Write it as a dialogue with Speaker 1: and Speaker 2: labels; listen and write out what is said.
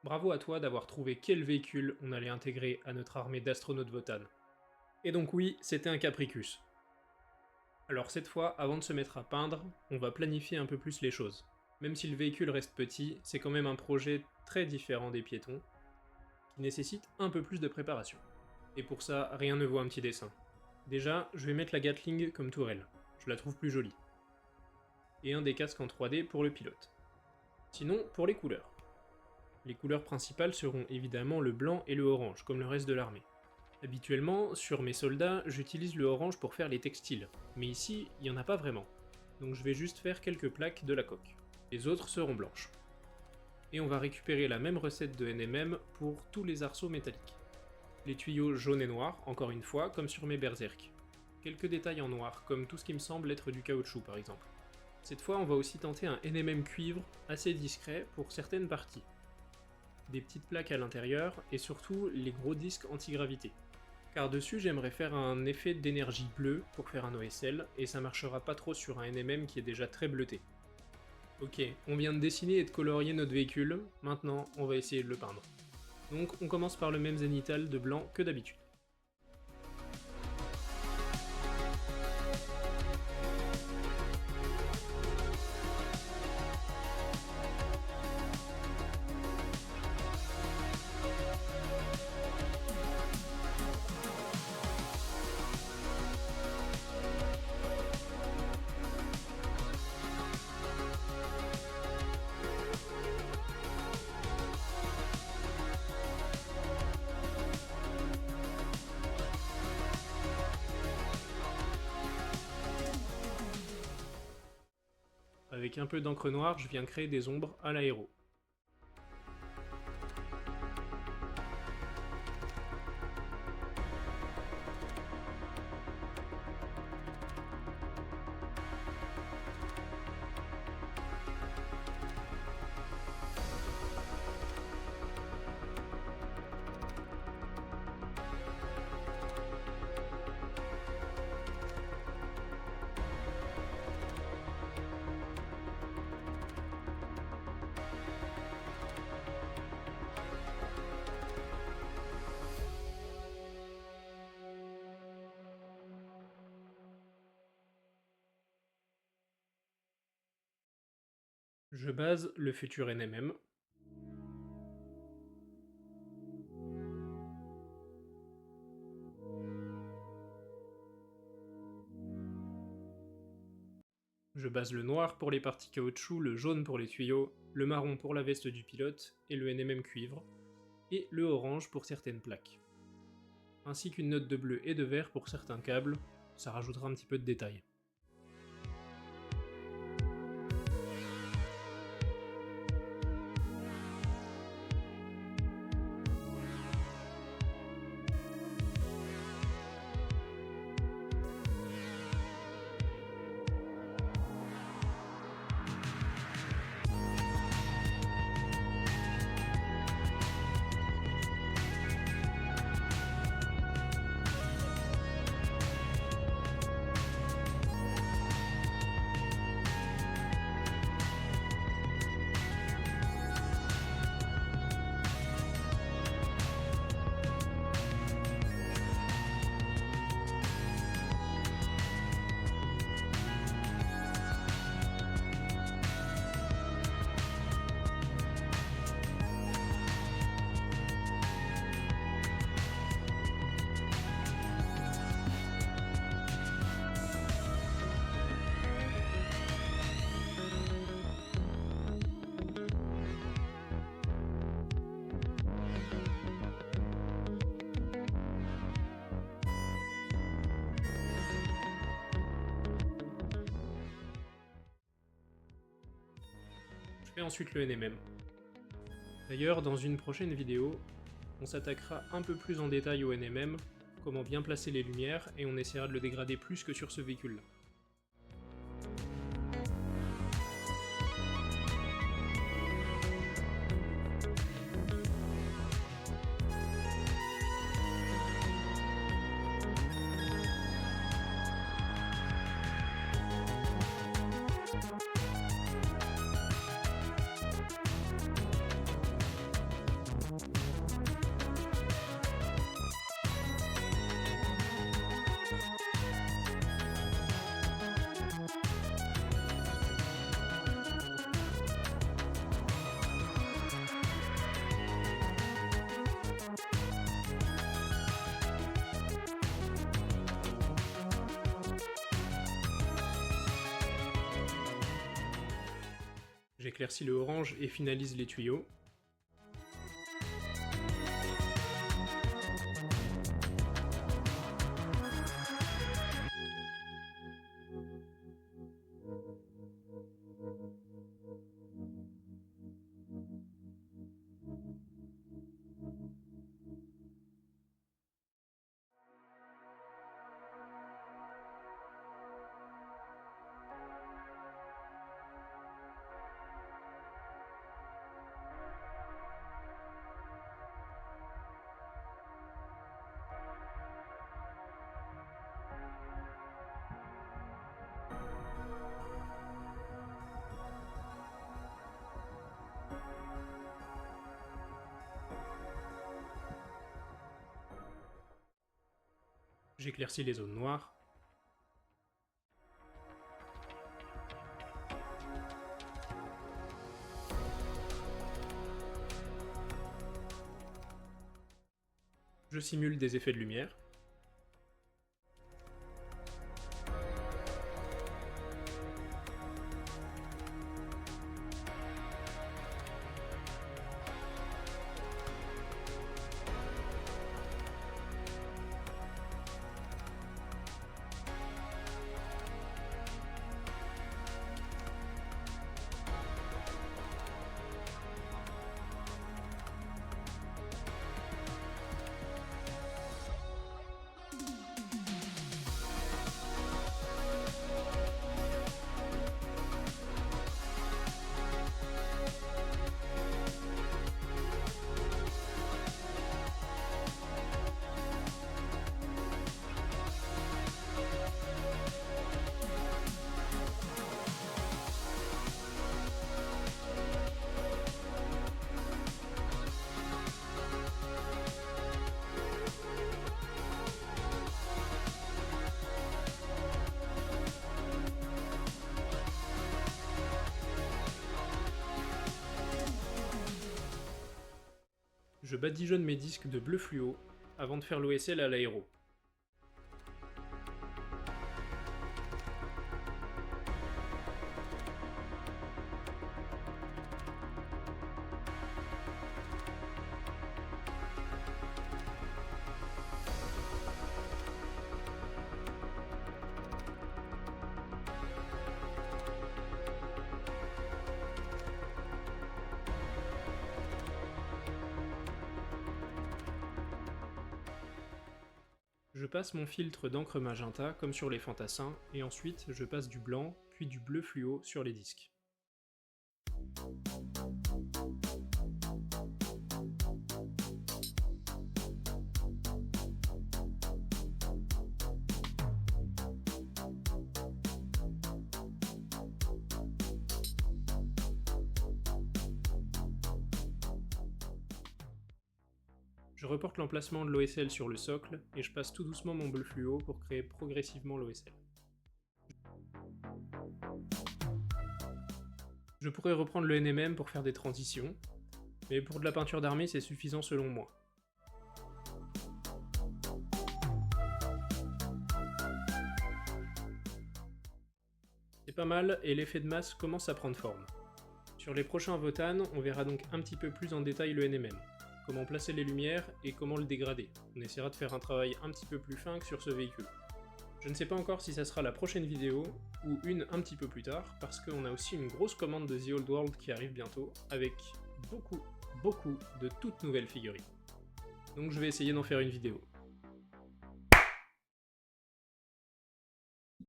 Speaker 1: Bravo à toi d'avoir trouvé quel véhicule on allait intégrer à notre armée d'astronautes Votan. Et donc oui, c'était un Capricus. Alors cette fois, avant de se mettre à peindre, on va planifier un peu plus les choses. Même si le véhicule reste petit, c'est quand même un projet très différent des piétons, qui nécessite un peu plus de préparation. Et pour ça, rien ne vaut un petit dessin. Déjà, je vais mettre la Gatling comme tourelle, je la trouve plus jolie. Et un des casques en 3D pour le pilote. Sinon, pour les couleurs. Les couleurs principales seront évidemment le blanc et le orange, comme le reste de l'armée. Habituellement, sur mes soldats, j'utilise le orange pour faire les textiles, mais ici, il n'y en a pas vraiment. Donc je vais juste faire quelques plaques de la coque. Les autres seront blanches. Et on va récupérer la même recette de NMM pour tous les arceaux métalliques. Les tuyaux jaunes et noirs, encore une fois, comme sur mes berserk. Quelques détails en noir, comme tout ce qui me semble être du caoutchouc par exemple. Cette fois, on va aussi tenter un NMM cuivre, assez discret pour certaines parties. Des petites plaques à l'intérieur, et surtout les gros disques anti-gravité. Car dessus, j'aimerais faire un effet d'énergie bleue pour faire un OSL, et ça marchera pas trop sur un NMM qui est déjà très bleuté. Ok, on vient de dessiner et de colorier notre véhicule, maintenant on va essayer de le peindre. Donc on commence par le même zénithal de blanc que d'habitude. Avec un peu d'encre noire, je viens créer des ombres à l'aéro. Je base le futur NMM. Je base le noir pour les parties caoutchouc, le jaune pour les tuyaux, le marron pour la veste du pilote et le NMM cuivre, et le orange pour certaines plaques. Ainsi qu'une note de bleu et de vert pour certains câbles, ça rajoutera un petit peu de détails. Je fais ensuite le NMM. D'ailleurs, dans une prochaine vidéo, on s'attaquera un peu plus en détail au NMM, comment bien placer les lumières, et on essaiera de le dégrader plus que sur ce véhicule-là. J'éclaircis le orange et finalise les tuyaux. J'éclaircis les zones noires. Je simule des effets de lumière. Je badigeonne mes disques de bleu fluo avant de faire l'OSL à l'aéro. Je passe mon filtre d'encre magenta comme sur les fantassins, et ensuite je passe du blanc, puis du bleu fluo sur les disques. Je reporte l'emplacement de l'OSL sur le socle, et je passe tout doucement mon bleu fluo pour créer progressivement l'OSL. Je pourrais reprendre le NMM pour faire des transitions, mais pour de la peinture d'armée c'est suffisant selon moi. C'est pas mal, et l'effet de masse commence à prendre forme. Sur les prochains Votan, on verra donc un petit peu plus en détail le NMM. Comment placer les lumières et comment le dégrader. On essaiera de faire un travail un petit peu plus fin que sur ce véhicule. Je ne sais pas encore si ça sera la prochaine vidéo, ou une un petit peu plus tard, parce qu'on a aussi une grosse commande de The Old World qui arrive bientôt, avec beaucoup de toutes nouvelles figurines. Donc je vais essayer d'en faire une vidéo.